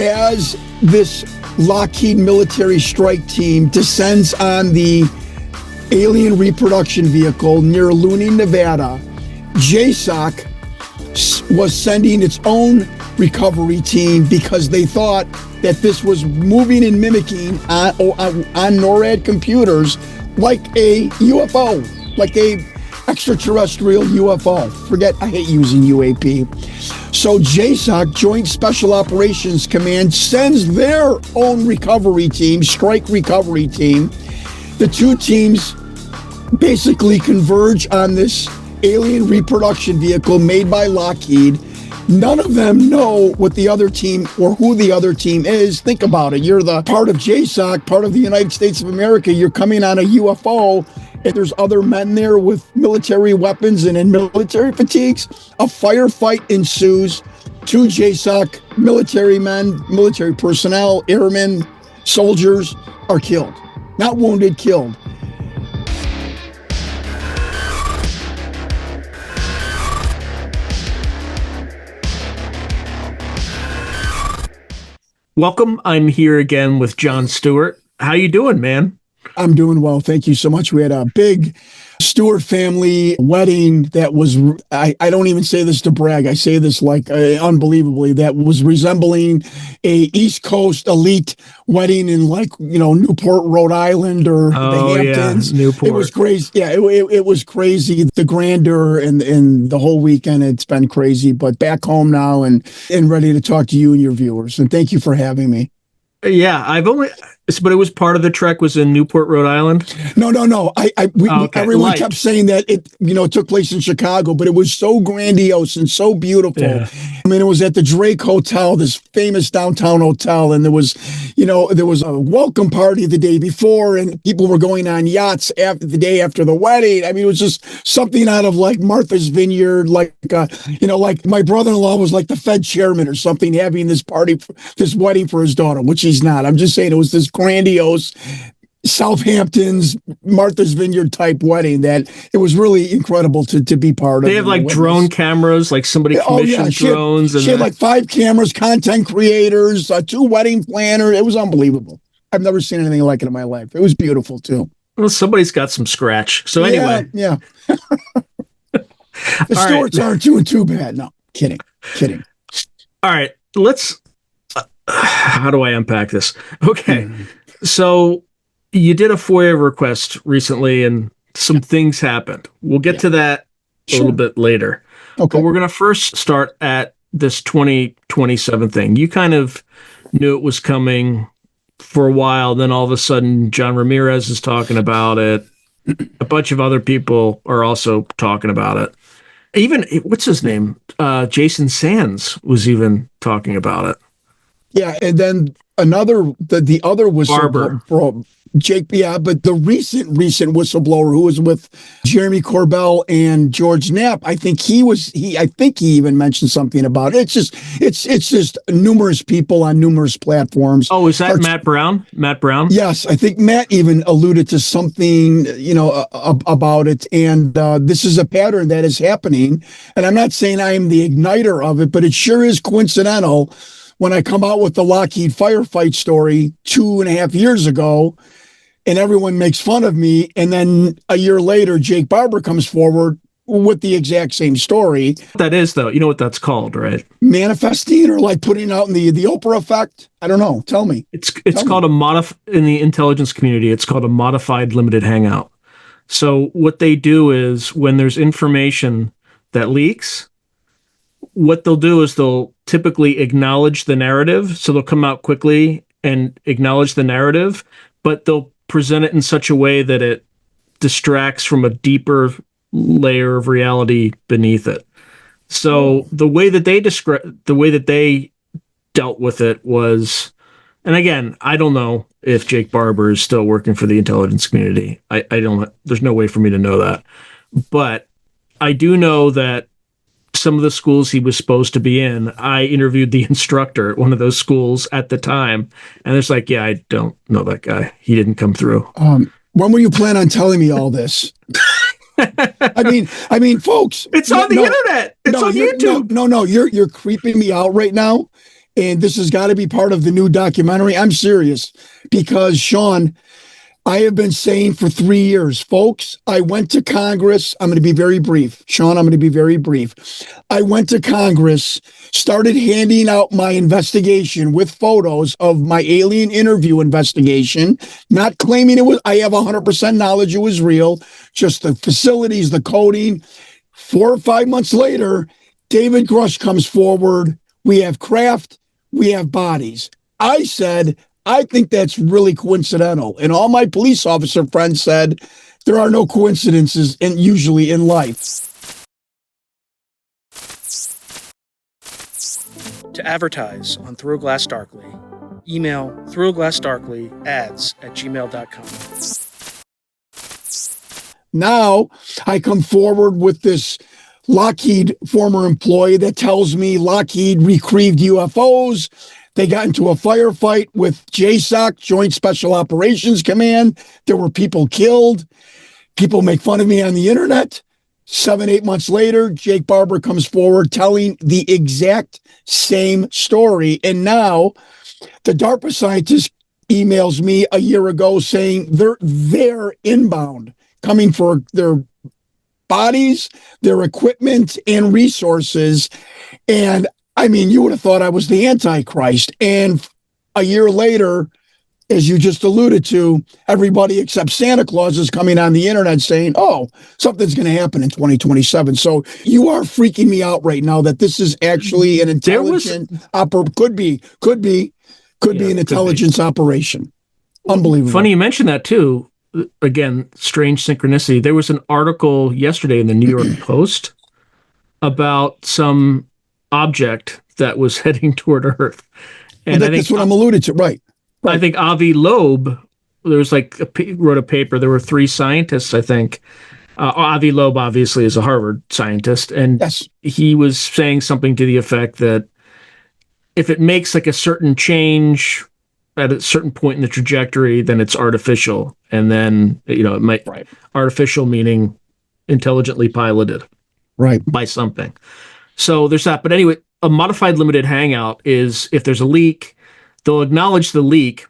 as this Lockheed military strike team descends on the alien reproduction vehicle near Luning, Nevada, JSOC was sending its own recovery team because they thought that this was moving and mimicking on NORAD computers like a UFO, like a extraterrestrial UFO. I hate using UAP. So JSOC, Joint Special Operations Command, sends their own recovery team, strike recovery team. The two teams basically converge on this alien reproduction vehicle made by Lockheed. None of them know what the other team or who the other team is. Think about it. You're the part of JSOC, part of the United States of America. You're coming on a UFO, and there's other men there with military weapons and in military fatigues. A firefight ensues. Two JSOC military men, military personnel, airmen, soldiers are killed. Not wounded, killed. Welcome. I'm here again with Jon Stewart. How you doing, man? I'm doing well. Thank you so much. We had a big Stewart family wedding that was, I don't even say this to brag. I say this like unbelievably, that was resembling a East Coast elite wedding in Newport, Rhode Island or the Hamptons. Yeah, Newport. It was crazy. Yeah, it was crazy. The grandeur and the whole weekend, it's been crazy, but back home now and ready to talk to you and your viewers. And thank you for having me. Yeah, but it was part of the trek was in Newport, Rhode Island? No. Everyone kept saying that it took place in Chicago, but it was so grandiose and so beautiful. Yeah. I mean, it was at the Drake Hotel, this famous downtown hotel, and there was a welcome party the day before, and people were going on yachts the day after the wedding. I mean, it was just something out of like Martha's Vineyard, like my brother-in-law was like the Fed chairman or something, having this party, this wedding for his daughter, which he's not. I'm just saying it was this grandiose Southampton's Martha's Vineyard type wedding that it was really incredible to be part of. They have like drone cameras, like somebody commissioned drones. She had like 5 cameras, content creators, 2 wedding planners. It was unbelievable. I've never seen anything like it in my life. It was beautiful too. Well, somebody's got some scratch. So anyway. Yeah. The Stewarts aren't doing too bad. No, kidding. All right, let's... how do I unpack this? Okay, So you did a FOIA request recently, and some things happened. We'll get to that a little bit later. Okay. But we're going to first start at this 2027 thing. You kind of knew it was coming for a while. Then all of a sudden, John Ramirez is talking about it. A bunch of other people are also talking about it. Even, what's his name? Jason Sands was even talking about it. Yeah, and then the other whistleblower, Jake. Yeah, but the recent whistleblower who was with Jeremy Corbell and George Knapp, I think he even mentioned something about it. It's just numerous people on numerous platforms. Oh, is that Matt Brown? Matt Brown? Yes, I think Matt even alluded to something, about it. And this is a pattern that is happening. And I'm not saying I am the igniter of it, but it sure is coincidental. When I come out with the Lockheed Firefight story 2.5 years ago, and everyone makes fun of me, and then a year later, Jake Barber comes forward with the exact same story. That is, though, you know what that's called, right? Manifesting, or like putting out in the Oprah effect? I don't know. Tell me. It's called in the intelligence community, it's called a modified limited hangout. So what they do is when there's information that leaks, what they'll do is they'll typically acknowledge the narrative. So they'll come out quickly and acknowledge the narrative, but they'll present it in such a way that it distracts from a deeper layer of reality beneath it. So the way that they dealt with it was, and again, I don't know if Jake Barber is still working for the intelligence community. I don't, there's no way for me to know that, but I do know that some of the schools he was supposed to be in, I interviewed the instructor at one of those schools at the time, and it's like, yeah, I don't know that guy. He didn't come through. When will you plan on telling me all this? I mean, folks, it's on the internet. It's on YouTube. No, you're creeping me out right now. And this has got to be part of the new documentary. I'm serious because, Sean, I have been saying for 3 years, folks, I went to Congress. I'm going to be very brief. Sean, I'm going to be very brief. I went to Congress, started handing out my investigation with photos of my alien interview investigation, not claiming it was, I have 100% knowledge it was real, just the facilities, the coding. 4 or 5 months later, David Grush comes forward. We have craft, we have bodies. I said, I think that's really coincidental. And all my police officer friends said, there are no coincidences usually in life. To advertise on Through a Glass Darkly, email throughaglassdarkly@gmail.com. Now I come forward with this Lockheed former employee that tells me Lockheed retrieved UFOs. They got into a firefight with JSOC, Joint Special Operations Command. There were people killed. People make fun of me on the internet. 7, 8 months later, Jake Barber comes forward telling the exact same story. And now the DARPA scientist emails me a year ago saying they're inbound, coming for their bodies, their equipment, and resources. And I mean, you would have thought I was the Antichrist. And a year later, as you just alluded to, everybody except Santa Claus is coming on the internet saying, oh, something's going to happen in 2027. So you are freaking me out right now that this is actually an intelligent, could be an intelligence operation. Unbelievable. Funny you mentioned that too. Again, strange synchronicity. There was an article yesterday in the New York Post about some object that was heading toward Earth. And I think that's what I'm alluding to. Right. I think Avi Loeb, there was wrote a paper. There were 3 scientists, I think. Avi Loeb obviously is a Harvard scientist. And yes, he was saying something to the effect that if it makes like a certain change at a certain point in the trajectory, then it's artificial. And then, it might, artificial meaning intelligently piloted by something. So there's that. But anyway, a modified limited hangout is if there's a leak, they'll acknowledge the leak,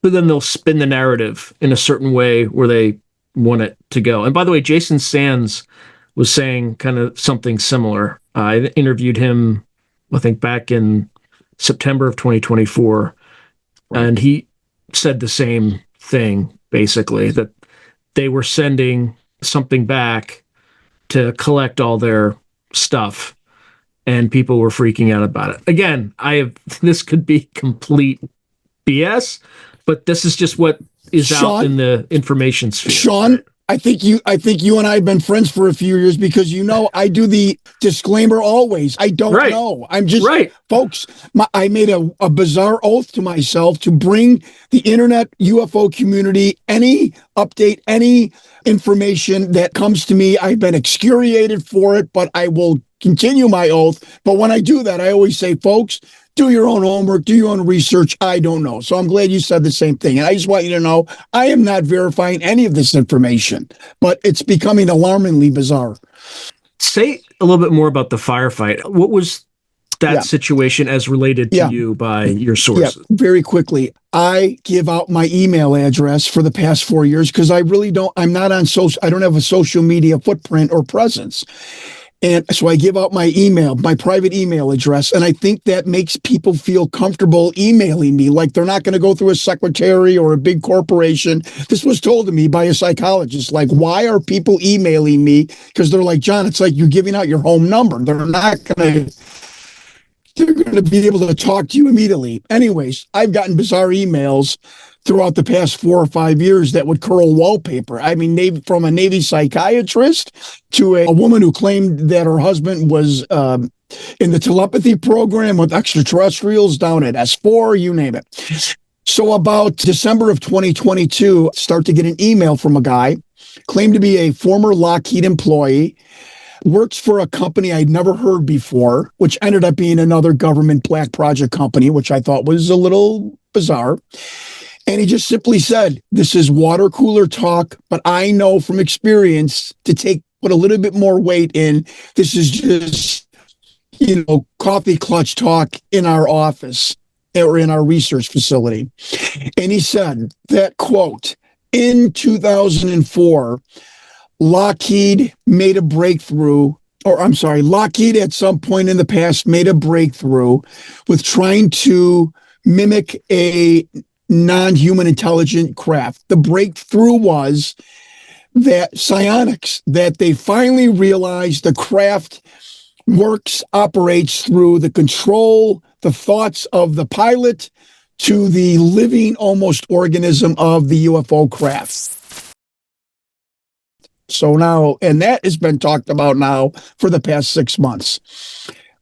but then they'll spin the narrative in a certain way where they want it to go. And by the way, Jason Sands was saying kind of something similar. I interviewed him, I think, back in September of 2024. And he said the same thing, basically, that they were sending something back to collect all their stuff, and people were freaking out about it. Again, this could be complete BS, but this is just what is Sean, out in the information sphere. Sean, I think you and I have been friends for a few years because I do the disclaimer always. I don't know. I'm just folks. I made a bizarre oath to myself to bring the internet UFO community any update, any information that comes to me. I've been excoriated for it, but I will continue my oath. But when I do that, I always say, folks, do your own homework, do your own research. I don't know. So I'm glad you said the same thing. And I just want you to know, I am not verifying any of this information, but it's becoming alarmingly bizarre. Say a little bit more about the firefight. What was that situation as related to you by your sources? Yeah, very quickly. I give out my email address for the past 4 years because I really I'm not on social, I don't have a social media footprint or presence. And so I give out my email, my private email address, and I think that makes people feel comfortable emailing me, like they're not going to go through a secretary or a big corporation. This was told to me by a psychologist, like, why are people emailing me? Because they're like, John, it's like you're giving out your home number. They're going to be able to talk to you immediately. Anyways, I've gotten bizarre emails throughout the past 4 or 5 years that would curl wallpaper. I mean, from a Navy psychiatrist to a woman who claimed that her husband was in the telepathy program with extraterrestrials down at S4, you name it. So about December of 2022, start to get an email from a guy, claimed to be a former Lockheed employee, works for a company I'd never heard before, which ended up being another government black project company, which I thought was a little bizarre. And he just simply said, this is water cooler talk, but I know from experience to put a little bit more weight in. This is just, coffee clutch talk in our office or in our research facility. And he said that, quote, in 2004, Lockheed made a breakthrough, Lockheed at some point in the past made a breakthrough with trying to mimic a non-human intelligent craft. The breakthrough was that psionics, that they finally realized the craft operates through the control, the thoughts of the pilot to the living almost organism of the UFO craft. So now, and that has been talked about now for the past 6 months.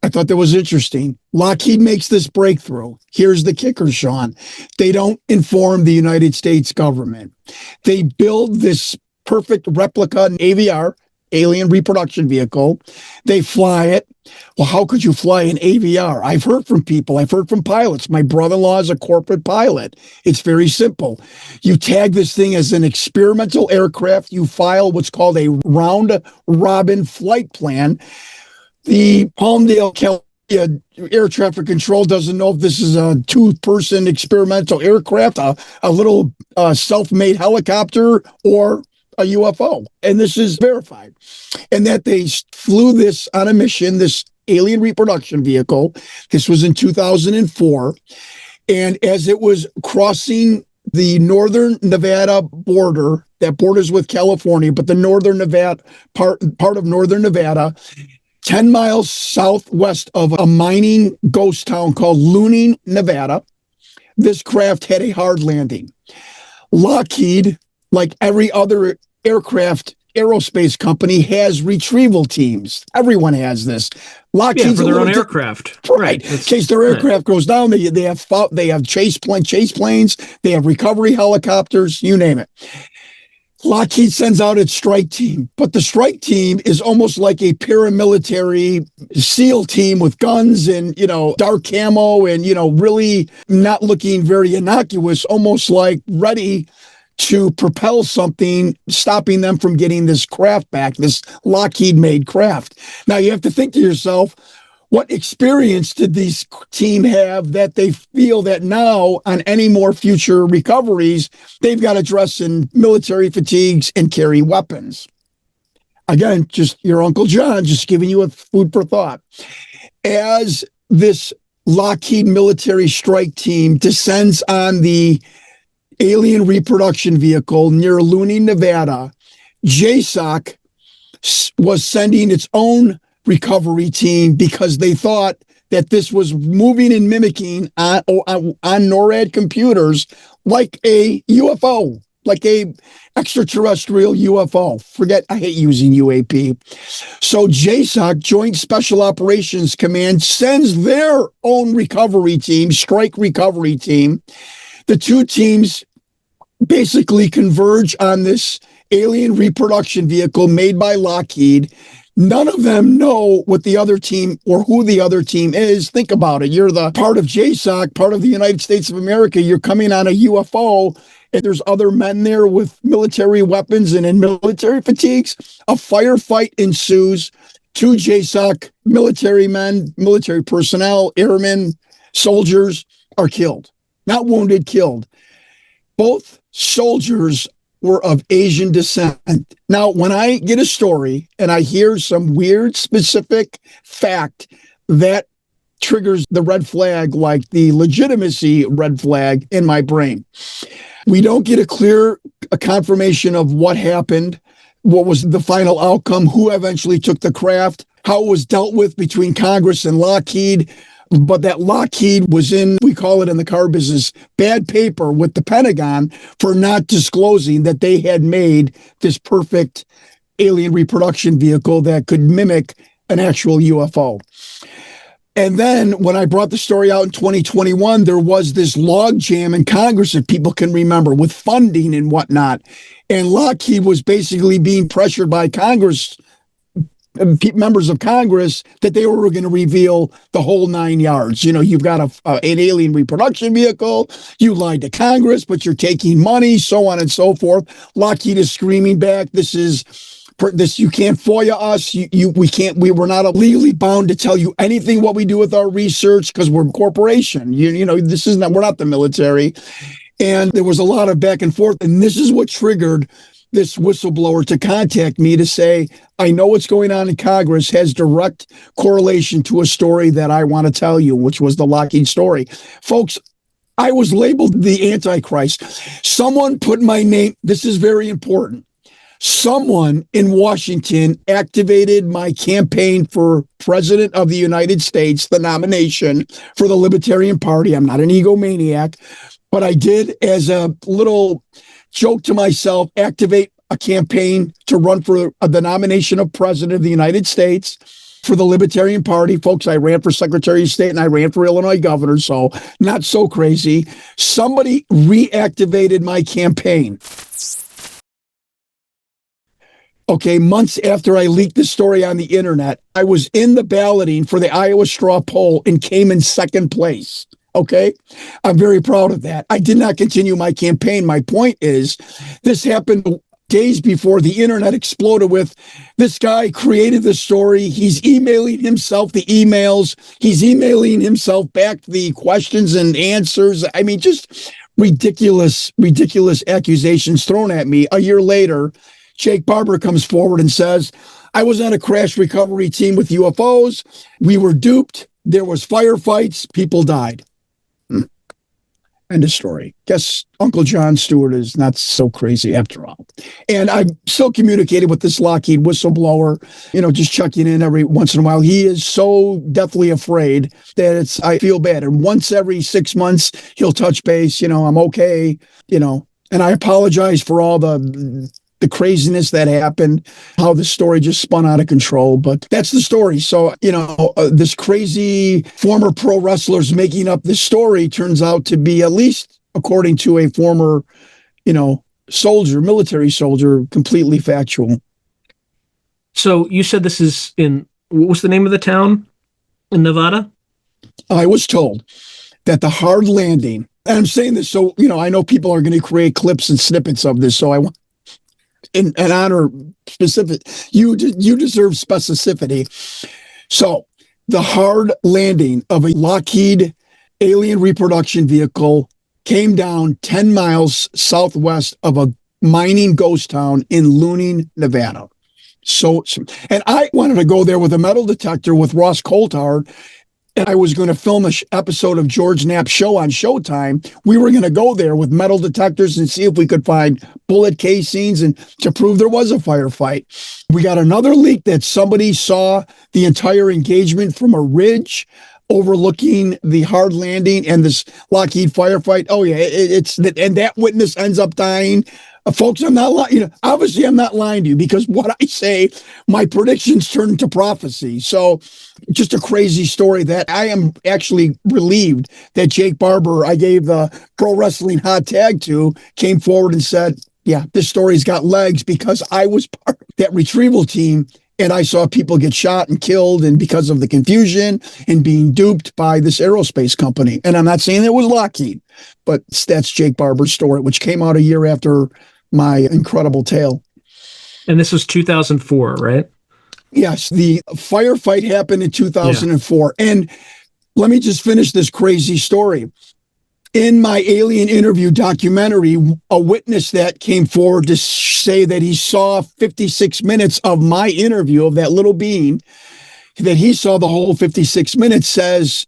I thought that was interesting. Lockheed makes this breakthrough. Here's the kicker, Sean. They don't inform the United States government. They build this perfect replica AVR, alien reproduction vehicle. They fly it. Well, how could you fly an AVR? I've heard from people. I've heard from pilots. My brother-in-law is a corporate pilot. It's very simple. You tag this thing as an experimental aircraft. You file what's called a round-robin flight plan. The Palmdale, California Air Traffic Control doesn't know if this is a two-person experimental aircraft, a little self-made helicopter, or a UFO. And this is verified. And that they flew this on a mission, this alien reproduction vehicle. This was in 2004. And as it was crossing the northern Nevada border, that borders with California, but the northern Nevada part of northern Nevada, 10 miles southwest of a mining ghost town called Luning, Nevada, this craft had a hard landing. Lockheed, like every other aerospace company, has retrieval teams. Everyone has this. Lockheed's for their own aircraft. Right. In case their aircraft goes down, they have chase planes, they have recovery helicopters, you name it. Lockheed sends out its strike team, but the strike team is almost like a paramilitary SEAL team with guns and, dark camo and, really not looking very innocuous, almost like ready to propel something, stopping them from getting this craft back, this Lockheed-made craft. Now, you have to think to yourself, what experience did these team have that they feel that now on any more future recoveries, they've got to dress in military fatigues and carry weapons? Again, just your Uncle John, just giving you a food for thought. As this Lockheed military strike team descends on the alien reproduction vehicle near Luning, Nevada, JSOC was sending its own recovery team because they thought that this was moving and mimicking on NORAD computers like a UFO, like a extraterrestrial UFO. I hate using UAP. So JSOC, Joint Special Operations Command, sends their own recovery team, strike recovery team. The two teams basically converge on this alien reproduction vehicle made by Lockheed. None of them know what the other team or who the other team is. Think about it. You're the part of JSOC, part of the United States of America. You're coming on a UFO, and there's other men there with military weapons and in military fatigues. A firefight ensues. Two JSOC military men, military personnel, airmen, soldiers are killed. Not wounded, killed. Both soldiers were of Asian descent. Now, when I get a story and I hear some weird specific fact, that triggers the red flag, like the legitimacy red flag in my brain. We don't get a confirmation of what happened, what was the final outcome, who eventually took the craft, how it was dealt with between Congress and Lockheed. But that Lockheed was in, we call it in the car business, bad paper with the Pentagon for not disclosing that they had made this perfect alien reproduction vehicle that could mimic an actual UFO. And then when I brought the story out in 2021, there was this log jam in Congress, if people can remember, with funding and whatnot. And Lockheed was basically being pressured by Congress, members of Congress, that they were going to reveal the whole 9 yards. You've got an alien reproduction vehicle. You lied to Congress, but you're taking money, so on and so forth. Lockheed is screaming back, this is This, you can't FOIA us. We were not legally bound to tell you anything what we do with our research because we're a corporation. We're not the military. And there was a lot of back and forth. And this is what triggered this whistleblower to contact me to say, I know what's going on in Congress has direct correlation to a story that I want to tell you, which was the Lockheed story. Folks, I was labeled the Antichrist. Someone put my name. This is very important. Someone in Washington activated my campaign for President of the United States, the nomination for the Libertarian Party. I'm not an egomaniac, but I did, as a little joke to myself, activate a campaign to run for the nomination of President of the United States for the Libertarian Party. Folks, I ran for Secretary of State and I ran for Illinois governor, so not so crazy. Somebody reactivated my campaign. Okay, months after I leaked the story on the internet, I was in the balloting for the Iowa straw poll and came in second place. Okay, I'm very proud of that. I did not continue my campaign. My point is, this happened days before the internet exploded with this guy created the story. He's emailing himself the emails. He's emailing himself back the questions and answers. I mean, just ridiculous accusations thrown at me. A year later, Jake Barber comes forward and says, I was on a crash recovery team with UFOs. We were duped. There was firefights. People died. End of story. Guess Uncle Jon Stewart is not so crazy after all. And I've still communicated with this Lockheed whistleblower, just checking in every once in a while. He is so deathly afraid that I feel bad. And once every 6 months, he'll touch base, I'm okay, and I apologize for all the craziness that happened, how the story just spun out of control. But that's the story. So, this crazy former pro wrestlers making up this story turns out to be, at least according to a former, military soldier, completely factual. So you said this is what was the name of the town in Nevada? I was told that the hard landing, and I'm saying this so, I know people are going to create clips and snippets of this. So I want, in honor specific, you deserve specificity. So the hard landing of a Lockheed alien reproduction vehicle came down 10 miles southwest of a mining ghost town in Luning, Nevada. So, and I wanted to go there with a metal detector with Ross Coulthard, and I was going to film an episode of George Knapp's show on Showtime. We were going to go there with metal detectors and see if we could find bullet casings and to prove there was a firefight. We got another leak that somebody saw the entire engagement from a ridge overlooking the hard landing and this Lockheed firefight. Oh yeah, and that witness ends up dying. Folks, I'm not lying. Obviously, I'm not lying to you because what I say, my predictions turn into prophecy. So, just a crazy story that I am actually relieved that Jake Barber, I gave the pro wrestling hot tag to, came forward and said, "Yeah, this story's got legs," because I was part of that retrieval team. And I saw people get shot and killed, and because of the confusion and being duped by this aerospace company. And I'm not saying it was Lockheed, but that's Jake Barber's story, which came out a year after my incredible tale. And this was 2004, right? Yes, the firefight happened in 2004. Yeah. And let me just finish this crazy story. In my alien interview documentary, a witness that came forward to say that he saw 56 minutes of my interview of that little being, that he saw the whole 56 minutes, says,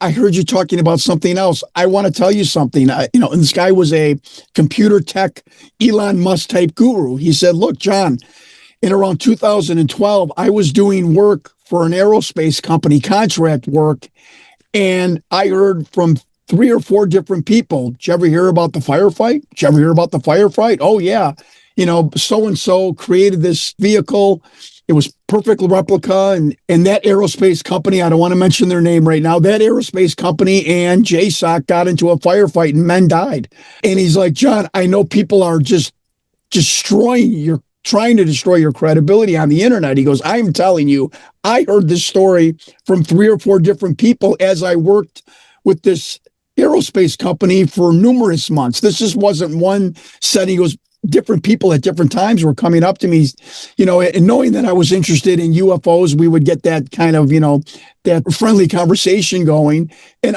I heard you talking about something else. I want to tell you something. And this guy was a computer tech Elon Musk type guru. He said, look, John, in around 2012, I was doing work for an aerospace company, contract work, and I heard from 3 or 4 different people. Did you ever hear about the firefight? Did you ever hear about the firefight? Oh, yeah. So-and-so created this vehicle. It was perfect replica. And that aerospace company, I don't want to mention their name right now, that aerospace company and JSOC got into a firefight and men died. And he's like, John, I know people are just trying to destroy your credibility on the internet. He goes, I'm telling you, I heard this story from 3 or 4 different people as I worked with this aerospace company for numerous months. This just wasn't one setting. He goes, different people at different times were coming up to me, and knowing that I was interested in UFOs, we would get that kind of, that friendly conversation going. And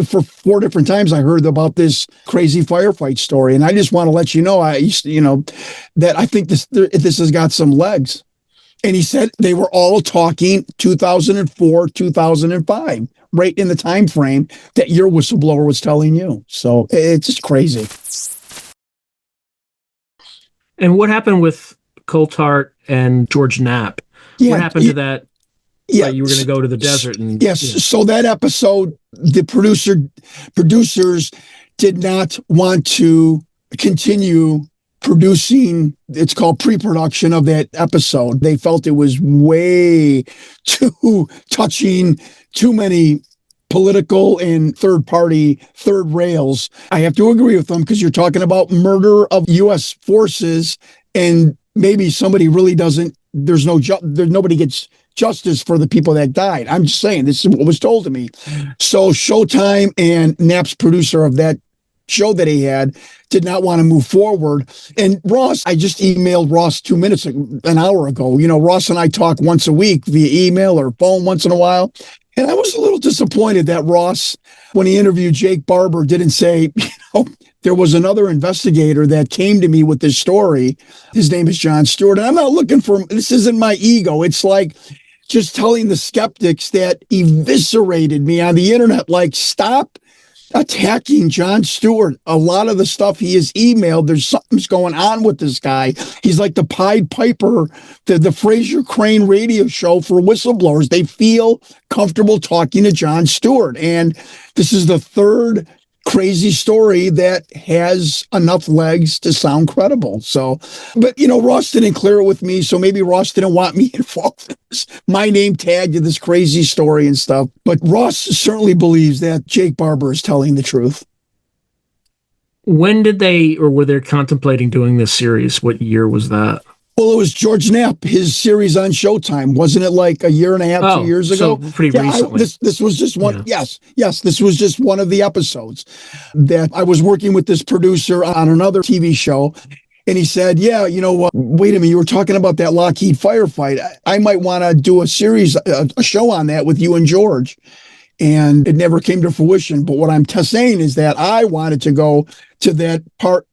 for 4 different times, I heard about this crazy firefight story. And I just want to let you know, that I think this has got some legs. And he said they were all talking 2004, 2005, right in the time frame that your whistleblower was telling you. So it's just crazy. And what happened with Coulthard and George Knapp? What happened to that? Yeah, you were going to go to the desert. So that episode, the producers did not want to continue producing. It's called pre-production of that episode. They felt it was way too touching, too many political and third rails. I have to agree with them, because you're talking about murder of U.S. forces, and maybe somebody really doesn't. Nobody gets justice for the people that died. I'm just saying, this is what was told to me. So Showtime and Knapp's producer of that show that he had did not want to move forward. And Ross, I just emailed Ross an hour ago. Ross and I talk once a week via email or phone once in a while. And I was a little disappointed that Ross, when he interviewed Jake Barber, didn't say, there was another investigator that came to me with this story. His name is Jon Stewart. And I'm not looking for, this isn't my ego. It's like just telling the skeptics that eviscerated me on the internet, like, stop attacking Jon Stewart. A lot of the stuff he has emailed, there's something's going on with this guy. He's like the Pied Piper, the Fraser Crane radio show for whistleblowers. They feel comfortable talking to Jon Stewart. And this is the third crazy story that has enough legs to sound credible. So, but Ross didn't clear it with me, so maybe Ross didn't want me involved. My name tagged to this crazy story and stuff. But Ross certainly believes that Jake Barber is telling the truth. When did they, or were they contemplating doing this series? What year was that? Well, it was George Knapp, his series on Showtime. Wasn't it like a year and a half, 2 years ago? So pretty recently. This was just one. Yeah. Yes. This was just one of the episodes that I was working with this producer on another TV show. And he said, wait a minute, you were talking about that Lockheed firefight. I might want to do a series, a show on that with you and George. And it never came to fruition. But what I'm saying is that I wanted to go to that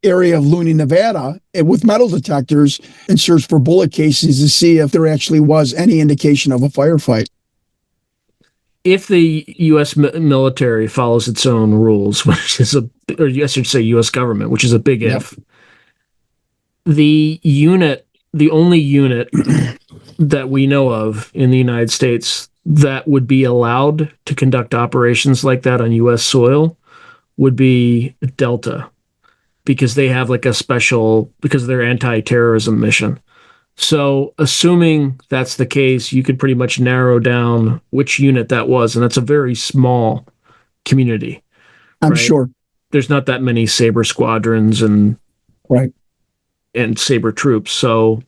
area of Luning, Nevada, with metal detectors and search for bullet casings to see if there actually was any indication of a firefight. If the U.S. military follows its own rules, which is or I should say U.S. government, which is a big if, the only unit that we know of in the United States that would be allowed to conduct operations like that on U.S. soil would be Delta, because they have like a special, because of their anti-terrorism mission. So assuming that's the case, you could pretty much narrow down which unit that was, and that's a very small community. I'm sure. There's not that many Sabre squadrons and Sabre troops. So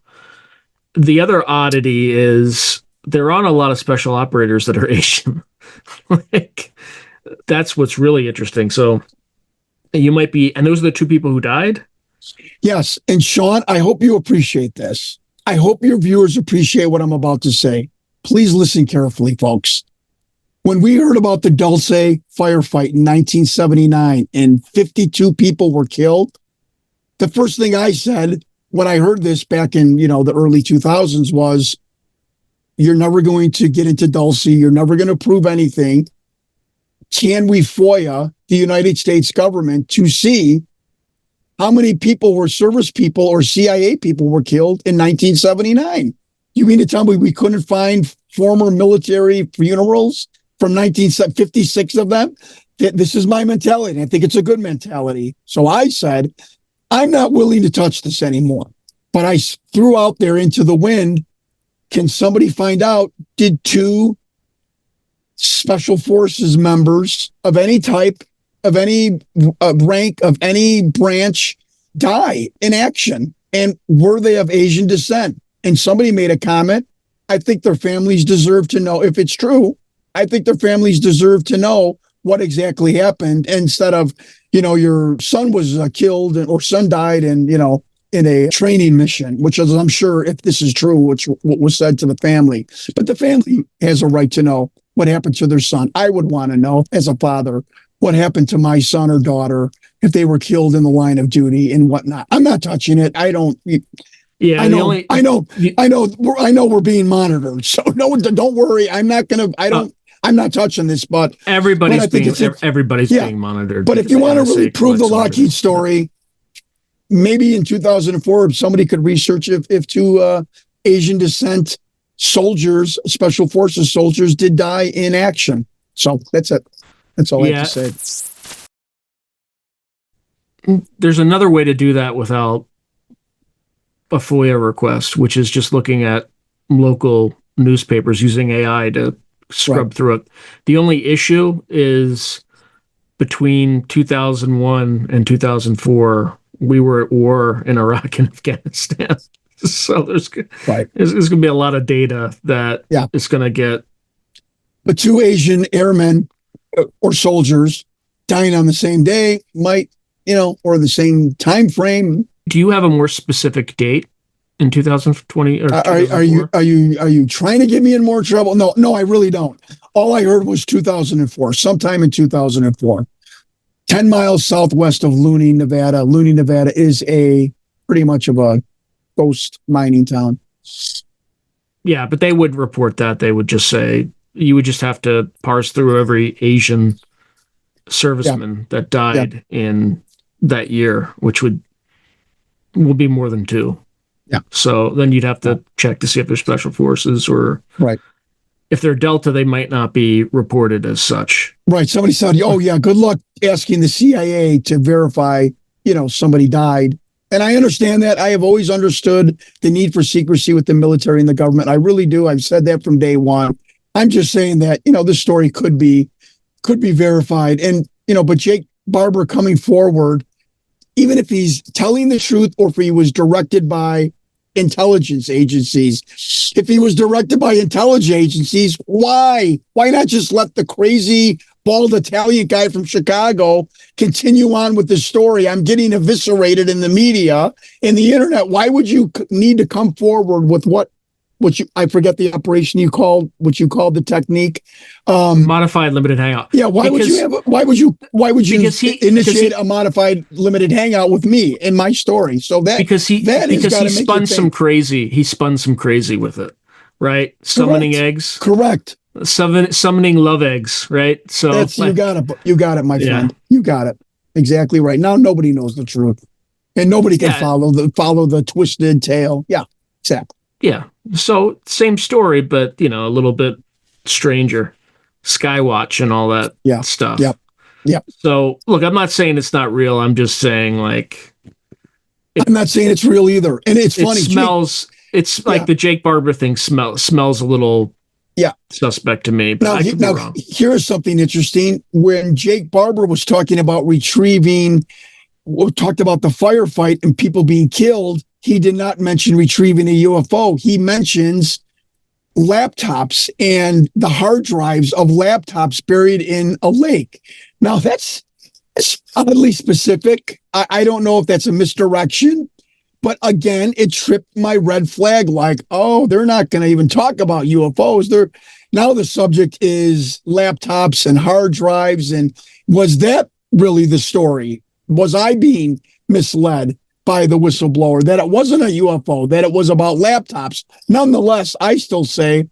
the other oddity is they're on a lot of special operators that are Asian. That's what's really interesting. So you might be, and those are the 2 people who died? Yes. And Sean, I hope you appreciate this. I hope your viewers appreciate what I'm about to say. Please listen carefully, folks. When we heard about the Dulce firefight in 1979 and 52 people were killed, the first thing I said when I heard this back in, the early 2000s was, you're never going to get into Dulce. You're never going to prove anything. Can we FOIA the United States government to see how many people were service people or CIA people were killed in 1979? You mean to tell me we couldn't find former military funerals from 1956 of them? This is my mentality. I think it's a good mentality. So I said, I'm not willing to touch this anymore. But I threw out there into the wind, can somebody find out, did 2 special forces members of any type, of any rank, of any branch die in action? And were they of Asian descent? And somebody made a comment. I think their families deserve to know. If it's true, I think their families deserve to know what exactly happened, instead of, your son was killed or son died and, in a training mission, which is, I'm sure, if this is true, what was said to the family. But the family has a right to know what happened to their son. I would want to know, as a father, what happened to my son or daughter if they were killed in the line of duty and whatnot. I'm not touching it. I don't. Yeah, I know we're being monitored. So no, don't worry. I'm not touching this, but everybody's being monitored. But if you want to really prove the Lockheed story, maybe in 2004, if somebody could research if two Asian descent soldiers, special forces soldiers, did die in action. So that's it. That's all I have to say. There's another way to do that without a FOIA request, which is just looking at local newspapers using AI to scrub through it. The only issue is between 2001 and 2004, we were at war in Iraq and Afghanistan. So there's going to be a lot of data that is going to get. But two Asian airmen or soldiers dying on the same day might, or the same time frame. Do you have a more specific date in 2020 or are you trying to get me in more trouble? No, I really don't. All I heard was 2004, sometime in 2004. 10 miles southwest of Luning, Nevada. Luning, Nevada is pretty much of a ghost mining town. Yeah, but they would report that. They would just say you would just have to parse through every Asian serviceman that died in that year, which will be more than two. Yeah. So then you'd have to check to see if they're special forces or if they're Delta, they might not be reported as such. Right. Somebody said, "Oh yeah, good luck asking the CIA to verify, somebody died." And I understand that. I have always understood the need for secrecy with the military and the government. I really do. I've said that from day one. I'm just saying that, this story could be verified. And, but Jake Barber coming forward, even if he's telling the truth or if he was directed by intelligence agencies, if he was directed by intelligence agencies, why not just let the crazy bald Italian guy from Chicago continue on with the story? I'm getting eviscerated in the media, in the internet. Why would you need to come forward with I forget the operation what you called the technique, modified limited hangout. Yeah, why would you initiate a modified limited hangout with me in my story? So he spun some crazy with it, right? Summoning eggs, correct? Summoning love eggs, right? So you got it, my friend. You got it exactly right. Now nobody knows the truth, and nobody can follow the twisted tale. Yeah, exactly. Yeah. So same story, but a little bit stranger. Skywatch and all that stuff. Yep. So look, I'm not saying it's not real. I'm just saying I'm not saying it's real either. And it's funny. It's like the Jake Barber thing smells a little suspect to me. But now here's something interesting. When Jake Barber was talking about talked about the firefight and people being killed, he did not mention retrieving a UFO. He mentions laptops and the hard drives of laptops buried in a lake. Now, that's oddly specific. I don't know if that's a misdirection, but again, it tripped my red flag they're not going to even talk about UFOs. Now the subject is laptops and hard drives. And was that really the story? Was I being misled by the whistleblower that it wasn't a UFO, that it was about laptops? Nonetheless, I still say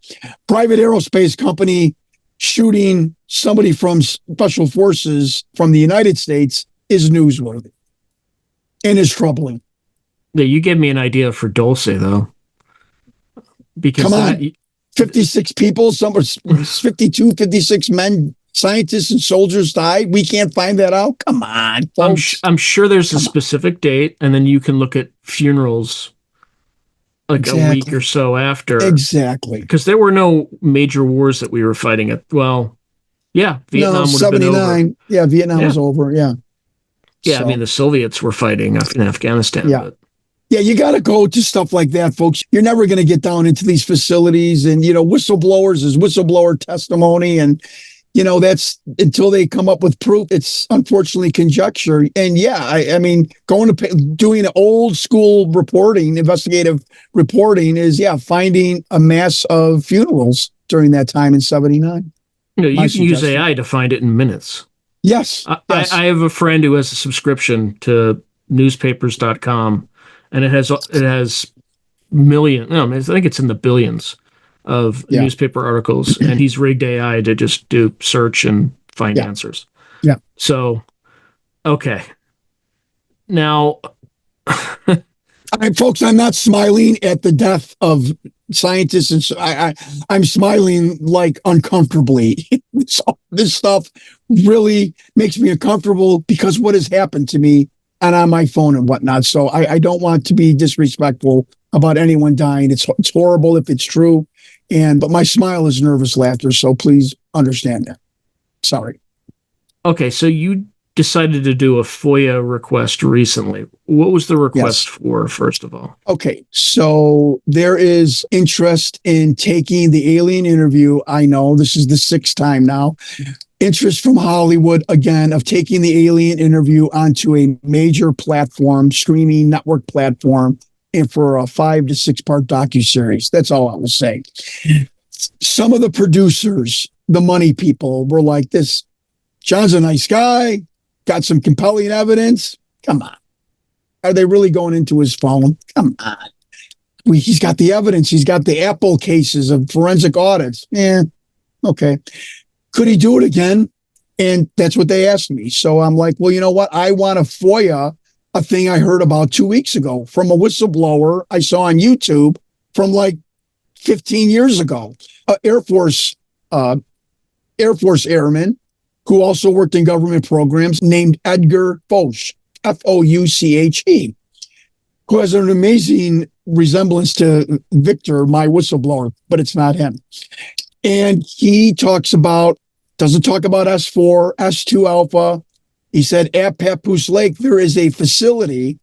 private aerospace company shooting somebody from special forces from the United States is newsworthy and is troubling. Yeah, you gave me an idea for Dulce, though. Because come on, 56 people, 56 men, scientists and soldiers died. We can't find that out. Come on, folks. I'm sure there's a specific date, and then you can look at funerals a week or so after. Exactly. Because there were no major wars that we were fighting at. Well, Vietnam would have been over. Yeah, Vietnam was over. Yeah. Yeah, so. I mean, the Soviets were fighting in Afghanistan. Yeah. But. Yeah, you got to go to stuff like that, folks. You're never going to get down into these facilities and, whistleblowers is whistleblower testimony. And, that's until they come up with proof. It's unfortunately conjecture. And yeah, I mean, doing old school reporting, investigative reporting is, finding a mass of funerals during that time in 79. You can use AI to find it in minutes. Yes. I have a friend who has a subscription to newspapers.com, and it has millions. No, I think it's in the billions of newspaper articles, and he's rigged AI to just do search and find answers. Yeah. So, okay. Now, folks, I'm not smiling at the death of scientists, and I'm smiling like uncomfortably. This stuff really makes me uncomfortable because what has happened to me and on my phone and whatnot. So I don't want to be disrespectful about anyone dying. It's horrible if it's true, but my smile is nervous laughter. So please understand that. Sorry. Okay, so you decided to do a FOIA request recently. What was the request for, first of all? Okay, so there is interest in taking the alien interview. I know this is the 6th time now. Interest from Hollywood, again, of taking the alien interview onto a major platform, streaming network platform, and for a 5 to 6 part docuseries. That's all I will say. Some of the producers, the money people, were like, this John's a nice guy, got some compelling evidence. Come on. Are they really going into his phone? Come on. He's got the evidence. He's got the Apple cases of forensic audits. Yeah, okay. Could he do it again? And that's what they asked me. So I'm like, well, you know what? I want to FOIA a thing I heard about 2 weeks ago from a whistleblower I saw on YouTube from like 15 years ago. Air Force airman who also worked in government programs, named Edgar Fouche, Fouche, who has an amazing resemblance to Victor, my whistleblower, but it's not him. And he doesn't talk about S4, S2 Alpha. He said at Papoose Lake, there is a facility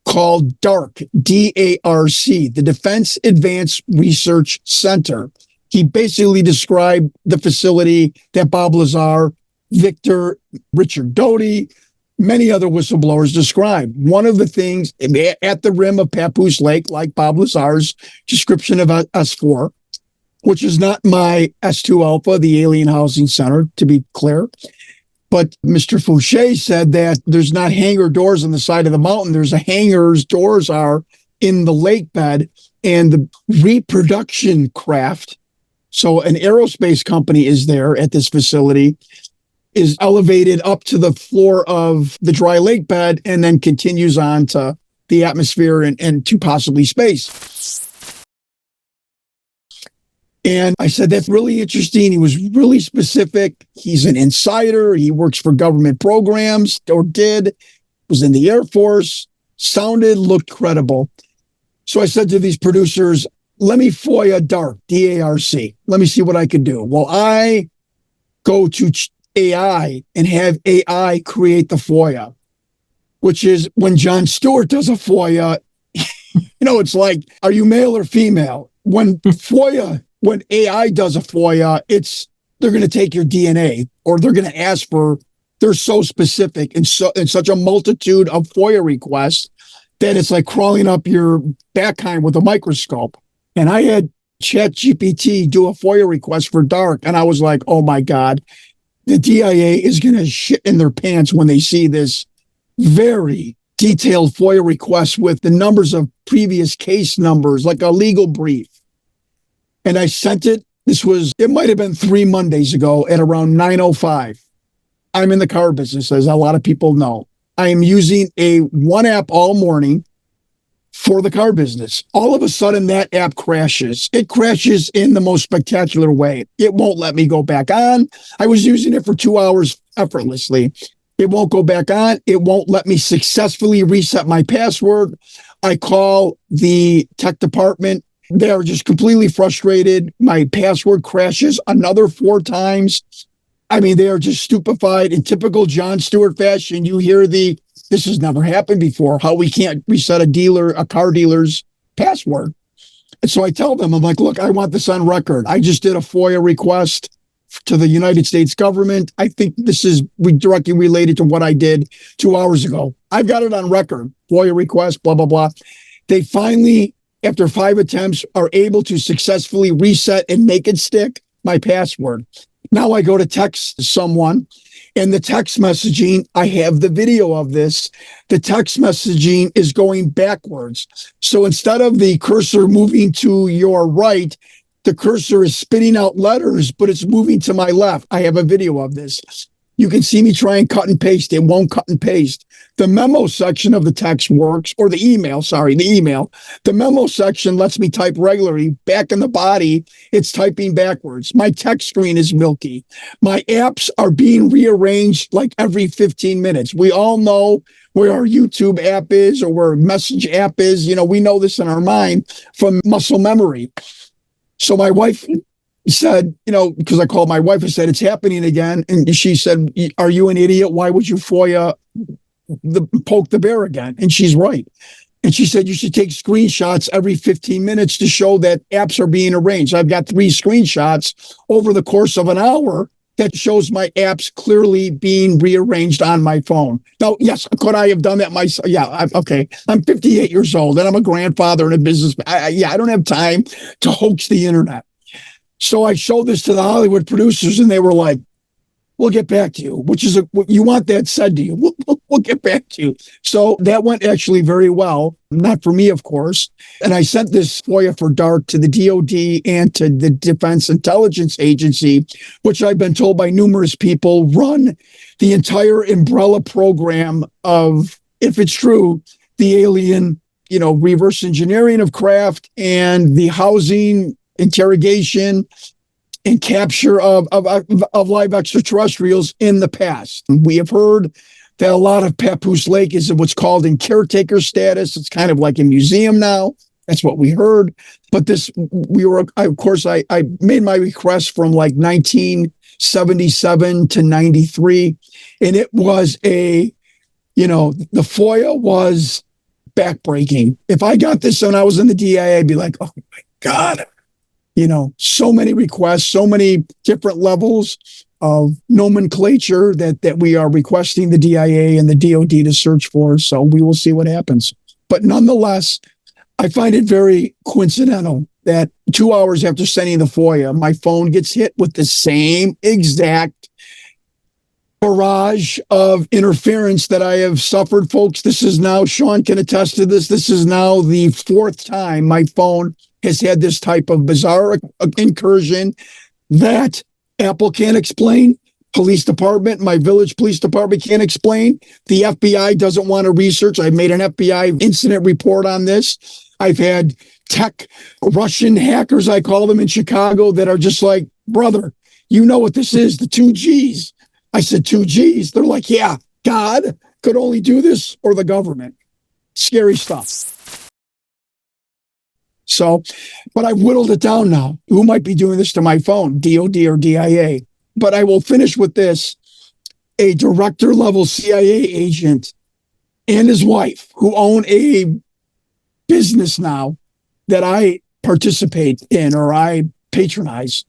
called DARC, D-A-R-C, the Defense Advanced Research Center. He basically described the facility that Bob Lazar, Victor, Richard Doty, many other whistleblowers described. One of the things at the rim of Papoose Lake, like Bob Lazar's description of S4, which is not my S2 Alpha, the Alien Housing Center, to be clear. But Mr. Fouché said that there's not hangar doors on the side of the mountain. There's a hangar's doors are in the lake bed, and the reproduction craft, so an aerospace company is there at this facility, is elevated up to the floor of the dry lake bed and then continues on to the atmosphere and to possibly space. And I said, that's really interesting. He was really specific. He's an insider. He works for government programs, or was in the Air Force, looked credible. So I said to these producers, let me FOIA DARC, D-A-R-C. Let me see what I could do. Well, I go to AI and have AI create the FOIA, which is when Jon Stewart does a FOIA, it's like, are you male or female? When AI does a FOIA, they're going to take your DNA, or they're going to ask they're so specific and such a multitude of FOIA requests that it's like crawling up your backhind with a microscope. And I had ChatGPT do a FOIA request for DARC, and I was like, oh my God, the DIA is going to shit in their pants when they see this very detailed FOIA request with the numbers of previous case numbers, like a legal brief. And I sent it. It might have been 3 Mondays ago at around 9:05. I'm in the car business, as a lot of people know. I am using one app all morning for the car business. All of a sudden, that app crashes. It crashes in the most spectacular way. It won't let me go back on. I was using it for 2 hours effortlessly. It won't go back on. It won't let me successfully reset my password. I call the tech department. They are just completely frustrated. My password crashes another 4 times. I mean, they are just stupefied in typical Jon Stewart fashion. You hear this has never happened before, how we can't reset a car dealer's password. And so I tell them, I'm like, look, I want this on record. I just did a FOIA request to the United States government. I think this is directly related to what I did 2 hours ago. I've got it on record. FOIA request, blah, blah, blah. They finally, after 5 attempts, are able to successfully reset and make it stick my password. Now I go to text someone, and the text messaging, I have the video of this. The text messaging is going backwards. So instead of the cursor moving to your right, the cursor is spitting out letters, but it's moving to my left. I have a video of this. You can see me try and cut and paste. It won't cut and paste. The memo section of the text works, or the email. The memo section lets me type regularly. Back in the body, it's typing backwards. My text screen is milky. My apps are being rearranged like every 15 minutes. We all know where our YouTube app is or where Message app is. We know this in our mind from muscle memory. So my wife said, because I called my wife and said, it's happening again. And she said, are you an idiot? Why would you FOIA poke the bear again? And she's right. And she said, you should take screenshots every 15 minutes to show that apps are being arranged. I've got 3 screenshots over the course of an hour that shows my apps clearly being rearranged on my phone. Now, yes, could I have done that myself? Yeah, okay. I'm 58 years old and I'm a grandfather and a businessman. I don't have time to hoax the internet. So I showed this to the Hollywood producers and they were like, we'll get back to you, which is you want that said to you. We'll get back to you. So that went actually very well. Not for me, of course. And I sent this FOIA for DART to the DOD and to the Defense Intelligence Agency, which I've been told by numerous people run the entire umbrella program of, if it's true, the alien, reverse engineering of craft and the housing, interrogation, and capture of live extraterrestrials in the past. We have heard that a lot of Papoose Lake is what's called in caretaker status. It's kind of like a museum now. That's what we heard. But I made my request from like 1977 to 93. And it was the FOIA was backbreaking. If I got this when I was in the DIA, I'd be like, oh my God. So many requests, so many different levels of nomenclature that we are requesting the DIA and the DOD to search for. So we will see what happens. But nonetheless, I find it very coincidental that 2 hours after sending the FOIA, my phone gets hit with the same exact barrage of interference that I have suffered, folks. This is now, Sean can attest to this. This is now the 4th time my phone has had this type of bizarre incursion that Apple can't explain. Police department, my village police department can't explain. The FBI doesn't want to research. I've made an FBI incident report on this. I've had tech Russian hackers, I call them, in Chicago that are just like, brother, you know what this is, the 2Gs. I said, 2Gs? They're like, yeah, God could only do this or the government. Scary stuff. So, but I've whittled it down now. Who might be doing this to my phone, DOD or DIA? But I will finish with this. A director-level CIA agent and his wife, who own a business now that I participate in or I patronize.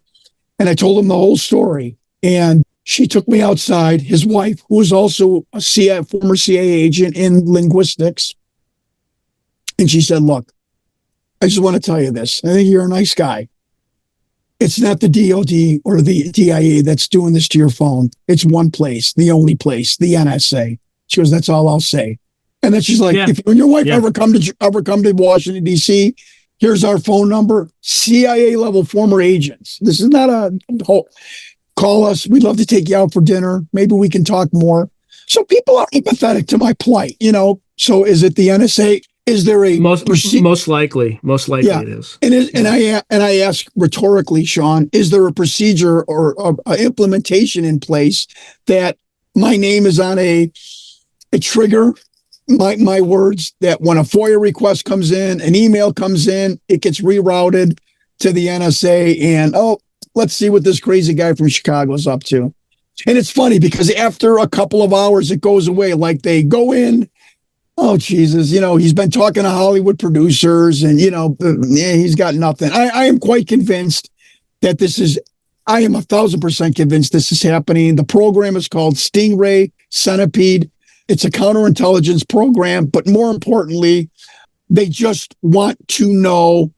And I told him the whole story. And she took me outside, his wife, who was also a former CIA agent in linguistics. And she said, look, I just want to tell you this. I think you're a nice guy. It's not the DOD or the DIA that's doing this to your phone. It's one place, the only place, the NSA. She goes, that's all I'll say. And then she's like, if you and your wife ever come to Washington, D.C., here's our phone number. CIA level former agents. This is not a whole, call us. We'd love to take you out for dinner. Maybe we can talk more. So people are empathetic to my plight, So is it the NSA? Is there a most likely it is. And I ask rhetorically, Sean, is there a procedure or a implementation in place that my name is on a trigger, my words, that when a FOIA request comes in, an email comes in, it gets rerouted to the NSA and, let's see what this crazy guy from Chicago is up to. And it's funny because after a couple of hours, it goes away. Like they go in, oh, Jesus, he's been talking to Hollywood producers and, he's got nothing. I am quite convinced that this is I am 1,000% convinced this is happening. The program is called Stingray Centipede. It's a counterintelligence program, but more importantly, they just want to know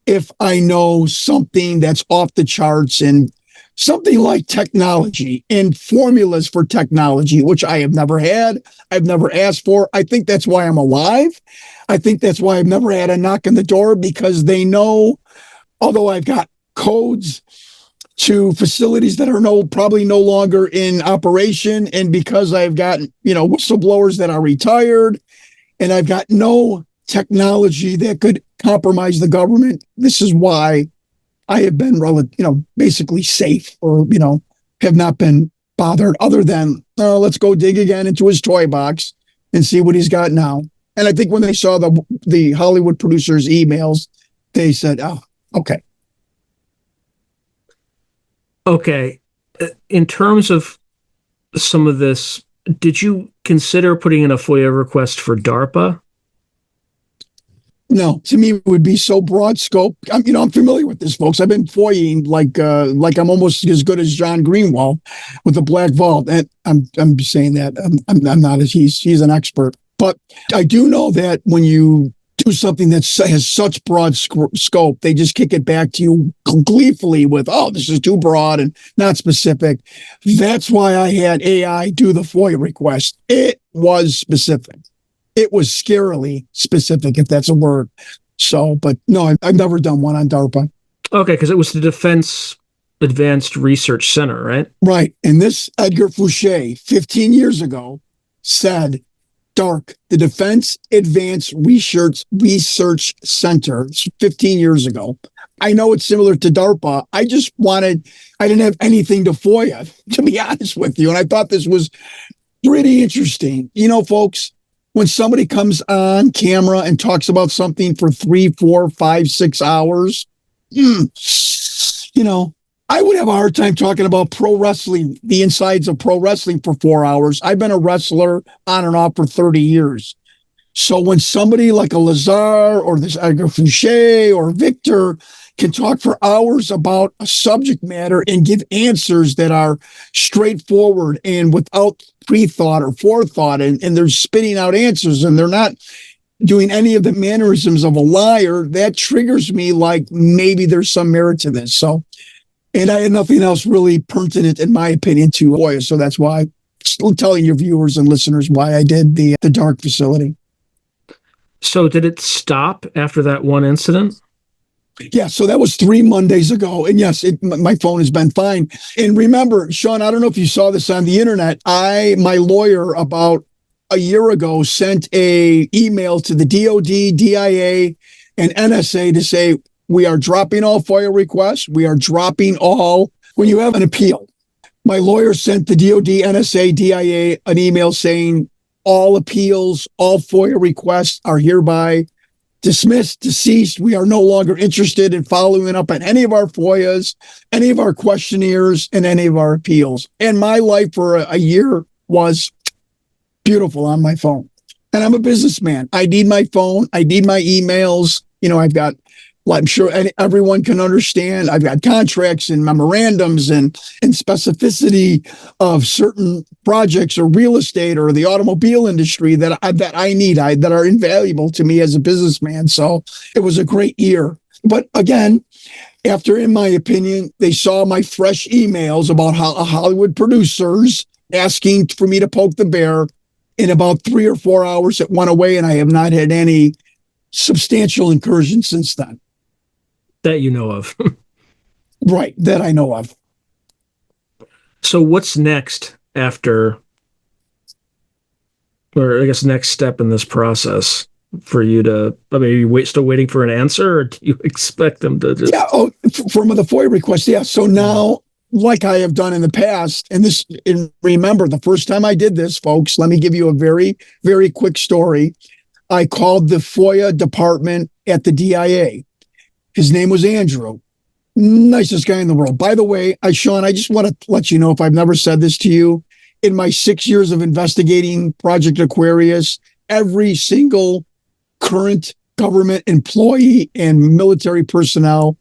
if I know something that's off the charts and something like technology and formulas for technology, which I have never had. I've never asked for. I think that's why I'm alive. I think that's why I've never had a knock on the door, because they know, although I've got codes to facilities that are probably no longer in operation, and because I've got, whistleblowers that are retired, and I've got no technology that could compromise the government. This is why I have been, basically safe, or, have not been bothered, other than, let's go dig again into his toy box and see what he's got now. And I think when they saw the Hollywood producers' emails, they said, oh, okay. Okay. In terms of some of this, did you consider putting in a FOIA request for DARPA? No, to me, it would be so broad scope. I'm familiar with this, folks. I've been FOIAing like I'm almost as good as John Greenwald with the Black Vault. And I'm saying that I'm not as he's an expert, but I do know that when you do something that has such broad scope, they just kick it back to you gleefully with, oh, this is too broad and not specific. That's why I had AI do the FOIA request. It was specific. It was scarily specific, if that's a word. So, but no, I've never done one on DARPA. Okay, because it was the Defense Advanced Research Center, right? Right. And this Edgar Fouché, 15 years ago, said, DARC, the Defense Advanced Research Center, 15 years ago. I know it's similar to DARPA. I didn't have anything to FOIA, to be honest with you. And I thought this was pretty interesting. Folks, when somebody comes on camera and talks about something for 3, 4, 5, 6 hours, I would have a hard time talking about pro wrestling, the insides of pro wrestling for 4 hours. I've been a wrestler on and off for 30 years. So when somebody like a Lazar or this Edgar Fouché or Victor can talk for hours about a subject matter and give answers that are straightforward and without pre-thought or forethought, and they're spitting out answers and they're not doing any of the mannerisms of a liar, that triggers me like maybe there's some merit to this. So, and I had nothing else really pertinent, in my opinion, to FOIA. So that's why I'm telling your viewers and listeners why I did the DARC facility. So did it stop after that one incident? Yeah, so that was 3 Mondays ago. And yes, my phone has been fine. And remember, Sean, I don't know if you saw this on the internet. My lawyer about a year ago sent a email to the DOD, DIA, and NSA to say, we are dropping all FOIA requests. We are dropping all, when you have an appeal. My lawyer sent the DOD, NSA, DIA an email saying all appeals, all FOIA requests are hereby dismissed, deceased. We are no longer interested in following up on any of our FOIAs, any of our questionnaires, and any of our appeals. And my life for a year was beautiful on my phone. And I'm a businessman. I need my phone. I need my emails. I've got, I'm sure everyone can understand, I've got contracts and memorandums and specificity of certain projects or real estate or the automobile industry that I need, that are invaluable to me as a businessman. So it was a great year. But again, after, in my opinion, they saw my fresh emails about Hollywood producers asking for me to poke the bear, in about 3 or 4 hours, it went away, and I have not had any substantial incursion since then. That you know of. Right, that I know of. So what's next after, or I guess next step in this process for you to, are you still waiting for an answer, or do you expect them to just... Yeah, from the FOIA request, yeah. So now, like I have done in the past, and remember, the first time I did this, folks, let me give you a very, very quick story. I called the FOIA department at the DIA. His name was Andrew. Nicest guy in the world. By the way, Sean, I just want to let you know, if I've never said this to you, in my 6 years of investigating Project Aquarius, every single current government employee and military personnel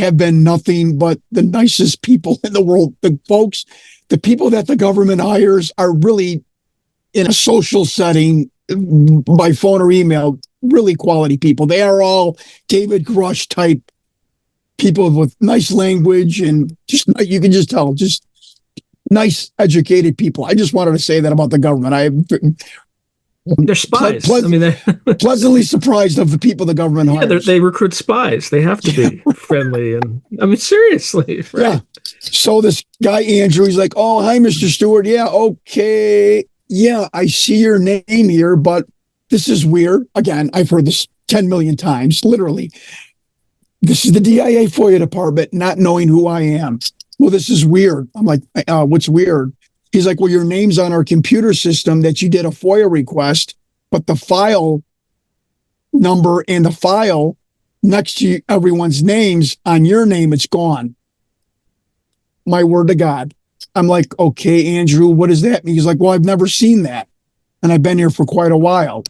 have been nothing but the nicest people in the world. The folks, the people that the government hires are really in a social setting by phone or email, really quality people. They are all David Grush type people with nice language and just, you can just tell, just nice, educated people. I just wanted to say that about the government. They're spies. Pleasantly surprised of the people the government hires. They recruit spies. They have to be friendly. And seriously. Right? Yeah. So this guy, Andrew, he's like, oh, hi, Mr. Stewart. Yeah, okay. Yeah, I see your name here, but this is weird. Again, I've heard this 10 million times, literally. This is the DIA FOIA department not knowing who I am. Well, this is weird. I'm like, what's weird? He's like, well, your name's on our computer system that you did a FOIA request, but the file number and the file next to everyone's names on your name, it's gone. My word to God. I'm like, okay, Andrew, what does that mean? He's like, well, I've never seen that. And I've been here for quite a while.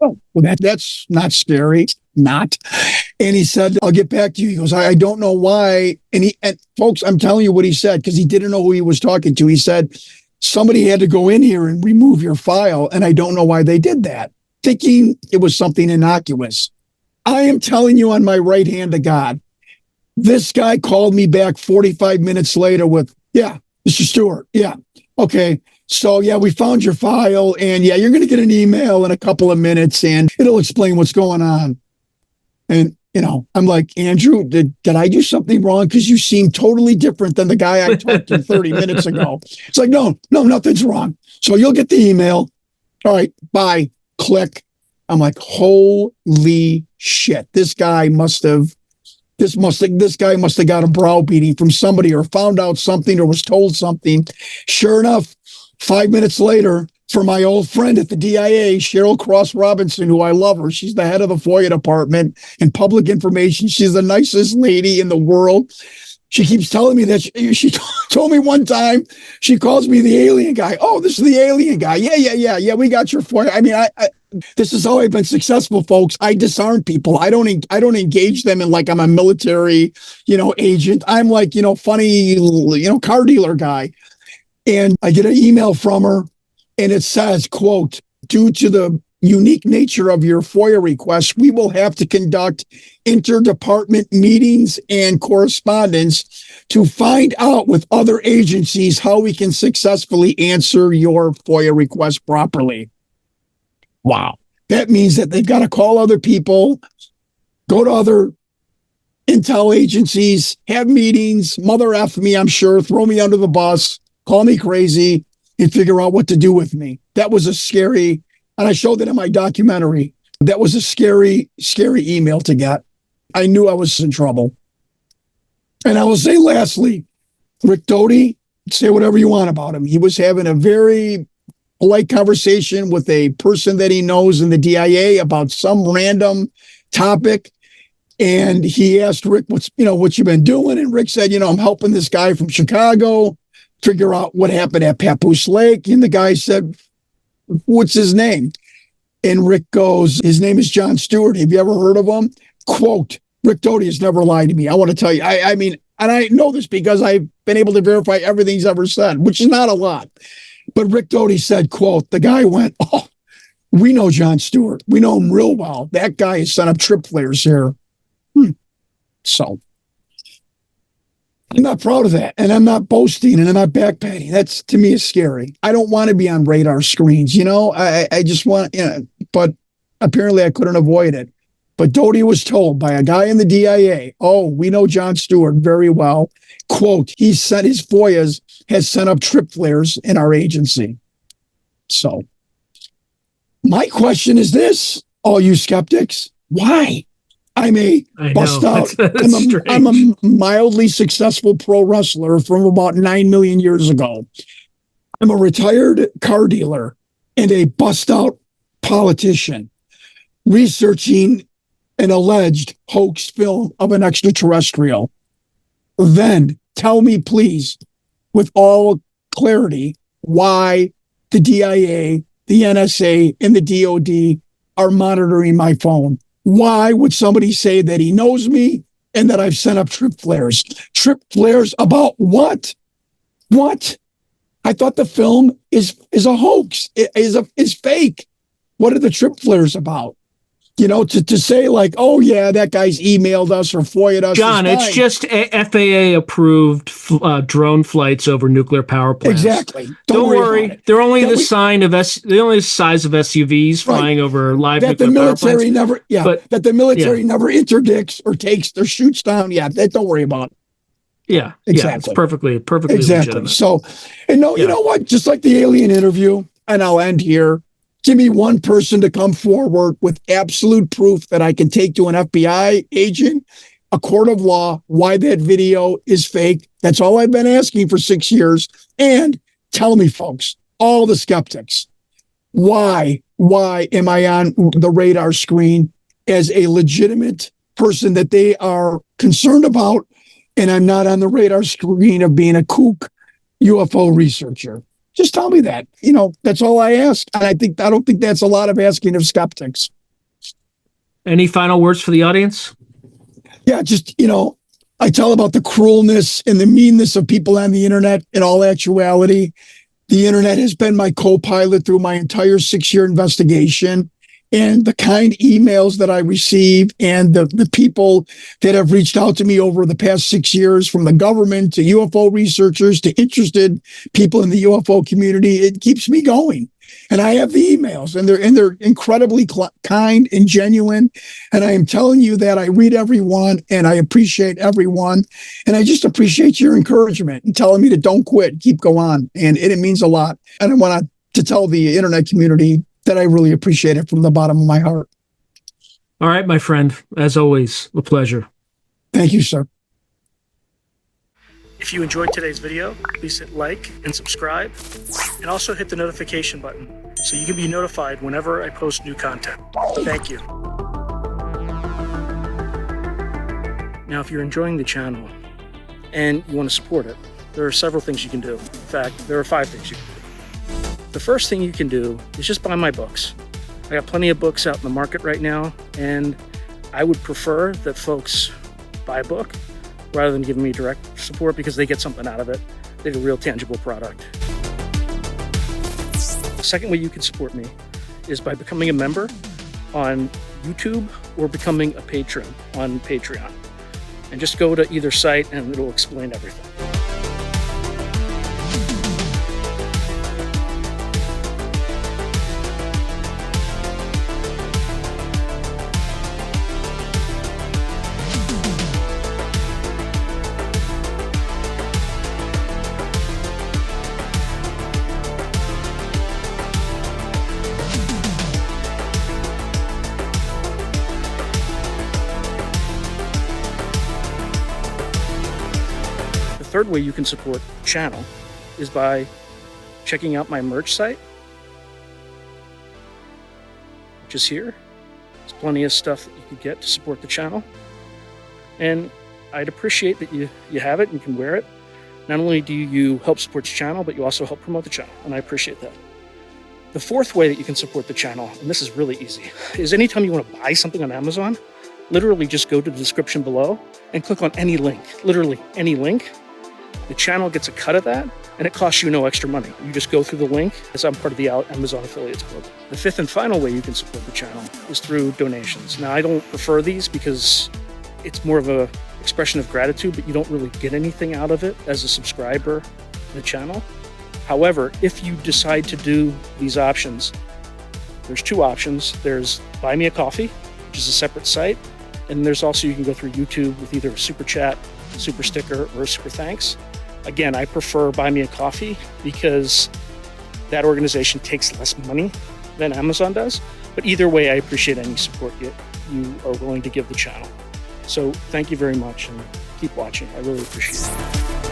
Oh, well, that's not scary. Not. And he said, I'll get back to you. He goes, I don't know why. And folks, I'm telling you what he said, because he didn't know who he was talking to. He said, somebody had to go in here and remove your file. And I don't know why they did that, thinking it was something innocuous. I am telling you on my right hand to God, this guy called me back 45 minutes later with, yeah, Mr. Stewart. Yeah. Okay. So, yeah, we found your file. And yeah, you're going to get an email in a couple of minutes and it'll explain what's going on. And, I'm like, Andrew, did I do something wrong? Because you seem totally different than the guy I talked to 30 minutes ago. It's like, no, nothing's wrong. So you'll get the email. All right, bye. Click. I'm like, holy shit. This guy must have got a browbeating from somebody or found out something or was told something. Sure enough, 5 minutes later, for my old friend at the DIA, Cheryl Cross Robinson, who I love her. She's the head of the FOIA department and public information. She's the nicest lady in the world. She keeps telling me that she told me one time, she calls me the alien guy. Oh, this is the alien guy. Yeah. We got your FOIA. This is how I've been successful, folks. I disarm people. I don't engage them in like I'm a military, agent. I'm like, funny, car dealer guy. And I get an email from her. And it says, quote, due to the unique nature of your FOIA request, we will have to conduct interdepartment meetings and correspondence to find out with other agencies how we can successfully answer your FOIA request properly. Wow. That means that they've got to call other people, go to other intel agencies, have meetings, mother F me, I'm sure, throw me under the bus, call me crazy, and figure out what to do with me. That was a scary, and I showed it in my documentary. That was a scary, scary email to get. I knew I was in trouble. And I will say lastly, Rick Doty, say whatever you want about him. He was having a very polite conversation with a person that he knows in the DIA about some random topic. And he asked Rick, what you been doing? And Rick said, I'm helping this guy from Chicago figure out what happened at Papoose Lake. And the guy said, what's his name? And Rick goes, his name is Jon Stewart. Have you ever heard of him? Quote, Rick Doty has never lied to me. I want to tell you, and I know this because I've been able to verify everything he's ever said, which is not a lot. But Rick Doty said, quote, the guy went, oh, we know Jon Stewart. We know him real well. That guy has set up trip flares here. So I'm not proud of that. And I'm not boasting and I'm not backpatting. That's, to me, is scary. I don't want to be on radar screens. I just want, but apparently I couldn't avoid it. But Doty was told by a guy in the DIA, oh, we know Jon Stewart very well. Quote, he sent his FOIAs, has sent up trip flares in our agency. So my question is this, all you skeptics, why? I'm a bust out. I'm a mildly successful pro wrestler from about 9 million years ago. I'm a retired car dealer and a bust out politician researching an alleged hoax film of an extraterrestrial. Then tell me, please, with all clarity, why the DIA, the NSA, and the DOD are monitoring my phone. Why would somebody say that he knows me, and that I've sent up trip flares. Trip flares about what? What? I thought the film is a hoax, is fake. What are the trip flares about? You know, to say like, oh yeah, that guy's emailed us or FOIA'd us. John, it's just FAA approved drone flights over nuclear power plants. Exactly. Don't worry. They're only the size of SUVs flying over live nuclear power plants. That the military never interdicts or takes or shoots down. Yeah, that don't worry about it. Yeah, exactly. Yeah, it's perfectly exactly. Legitimate. So, you know what? Just like the alien interview, and I'll end here. Give me one person to come forward with absolute proof that I can take to an FBI agent, a court of law, why that video is fake. That's all I've been asking for 6 years. And tell me, folks, all the skeptics, why am I on the radar screen as a legitimate person that they are concerned about, and I'm not on the radar screen of being a kook UFO researcher? Just tell me that. You know, that's all I ask. And I don't think that's a lot of asking of skeptics. Any final words for the audience? Yeah, just, you know, I tell about the cruelness and the meanness of people on the internet. In all actuality, the internet has been my co-pilot through my entire 6-year investigation. And the kind emails that I receive and the people that have reached out to me over the past 6 years, from the government to UFO researchers to interested people in the UFO community, it keeps me going. And I have the emails, and they're incredibly kind and genuine. And I am telling you that I read everyone, and I appreciate everyone. And I just appreciate your encouragement and telling me to don't quit, keep going on. And it means a lot. And I want to tell the internet community that I really appreciate it from the bottom of my heart. All right, my friend. As always, a pleasure. Thank you, sir. If you enjoyed today's video, please hit like and subscribe, and also hit the notification button so you can be notified whenever I post new content. Thank you. Now, if you're enjoying the channel and you want to support it, there are several things you can do. In fact, there are 5 things you can do. The first thing you can do is just buy my books. I got plenty of books out in the market right now, and I would prefer that folks buy a book rather than giving me direct support, because they get something out of it. They get a real tangible product. The second way you can support me is by becoming a member on YouTube or becoming a patron on Patreon. And just go to either site and it'll explain everything. The third way you can support the channel is by checking out my merch site, which is here. There's plenty of stuff that you can get to support the channel. And I'd appreciate that you have it and can wear it. Not only do you help support the channel, but you also help promote the channel, and I appreciate that. The fourth way that you can support the channel, and this is really easy, is anytime you want to buy something on Amazon, literally just go to the description below and click on any link, literally any link. The channel gets a cut of that, and it costs you no extra money. You just go through the link, as I'm part of the Amazon Affiliates Club. The fifth and final way you can support the channel is through donations. Now, I don't prefer these because it's more of an expression of gratitude, but you don't really get anything out of it as a subscriber to the channel. However, if you decide to do these options, there's 2 options. There's Buy Me a Coffee, which is a separate site, and there's also, you can go through YouTube with either a super chat, super sticker, or a super thanks. Again, I prefer Buy Me a Coffee because that organization takes less money than Amazon does. But either way, I appreciate any support you are willing to give the channel. So thank you very much, and keep watching. I really appreciate it.